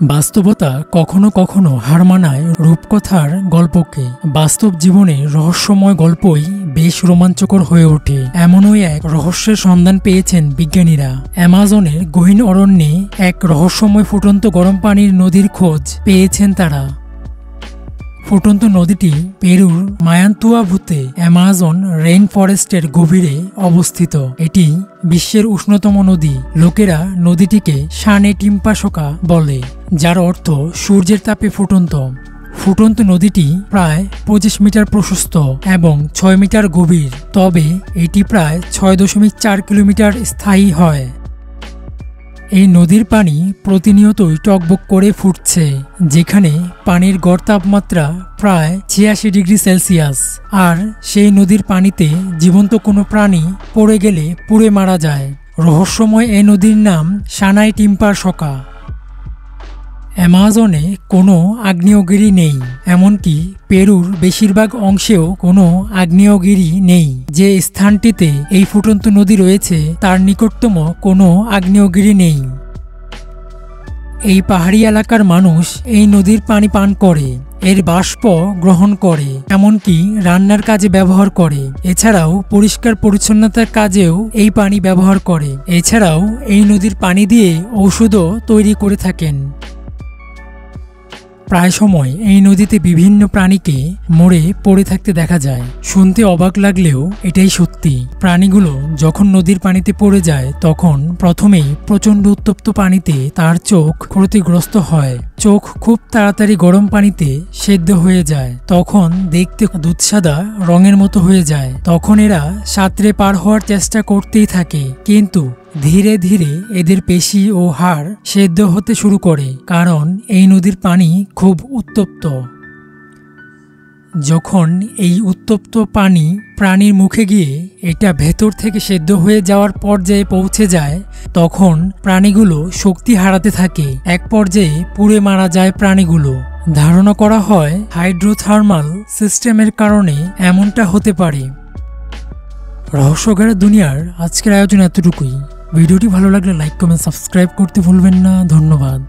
বাস্তবতা কখনো কখনো হার মানায় রূপকথার গল্পকে। বাস্তব জীবনের রহস্যময় গল্পই বেশ রোমাঞ্চকর হয়ে ওঠে। এমনই এক রহস্যের সন্ধান পেয়েছেন বিজ্ঞানীরা। অ্যামাজনের গহীন অরণ্যে এক রহস্যময় ফুটন্ত গরম পানির নদীর খোঁজ পেয়েছেন তারা। ফুটন্ত নদীটি পেরুর মায়ান্তুয়াভুতে অ্যামাজন রেইন ফরেস্টের গভীরে অবস্থিত। এটি বিশ্বের উষ্ণতম নদী। লোকেরা নদীটিকে সানে টিম্পাসোকা বলে, যার অর্থ সূর্যের তাপে ফুটন্ত। ফুটন্ত নদীটি প্রায় 25 মিটার প্রশস্ত এবং 6 মিটার গভীর, তবে এটি প্রায় 6.4 কিলোমিটার স্থায়ী হয়। এই নদীর পানি প্রতিনিয়তই টকবক করে ফুটছে, যেখানে পানির গড় তাপমাত্রা প্রায় 86 ডিগ্রি সেলসিয়াস। আর সেই নদীর পানিতে জীবন্ত কোনো প্রাণী পড়ে গেলে পুড়ে মারা যায়। রহস্যময় এই নদীর নাম সানাই টিম্পাসোকা। অ্যামাজনে কোনো আগ্নেয়গিরি নেই, এমনকি পেরুর বেশিরভাগ অংশেও কোনো আগ্নেয়গিরি নেই। যে স্থানটিতে এই ফুটন্ত নদী রয়েছে তার নিকটতম কোনো আগ্নেয়গিরি নেই। এই পাহাড়ি এলাকার মানুষ এই নদীর পানি পান করে, এর বাষ্প গ্রহণ করে, এমনকি রান্নার কাজে ব্যবহার করে। এছাড়াও পরিষ্কার পরিচ্ছন্নতার কাজেও এই পানি ব্যবহার করে। এছাড়াও এই নদীর পানি দিয়ে ঔষধও তৈরি করে থাকেন। প্রায় সময় এই নদীতে বিভিন্ন প্রাণীকে মরে পড়ে থাকতে দেখা যায়। শুনতে অবাক লাগলেও এটাই সত্যি। প্রাণীগুলো যখন নদীর পানিতে পড়ে যায় তখন প্রথমেই প্রচণ্ড উত্তপ্ত পানিতে তার চোখ ক্ষতিগ্রস্ত হয়। চোখ খুব তাড়াতাড়ি গরম পানিতে সেদ্ধ হয়ে যায়। তখন দেখতে দুধসাদা রঙের মতো হয়ে যায়। তখন এরা সাঁতরে পার হওয়ার চেষ্টা করতেই থাকে, কিন্তু ধীরে ধীরে এদের পেশি ও হাড় সেদ্ধ হতে শুরু করে, কারণ এই নদীর পানি খুব উত্তপ্ত। যখন এই উত্তপ্ত পানি প্রাণীর মুখে গিয়ে এটা ভেতর থেকে সেদ্ধ হয়ে যাওয়ার পর্যায়ে পৌঁছে যায়, তখন প্রাণীগুলো শক্তি হারাতে থাকে। এক পর্যায়ে পুড়ে মারা যায় প্রাণীগুলো। ধারণা করা হয় হাইড্রোথার্মাল সিস্টেমের কারণে এমনটা হতে পারে। রহস্যঘেরা দুনিয়ার আজকের আয়োজন এতটুকুই। ভিডিওটি ভালো লাগলে লাইক, কমেন্ট, সাবস্ক্রাইব করতে ভুলবেন না। ধন্যবাদ।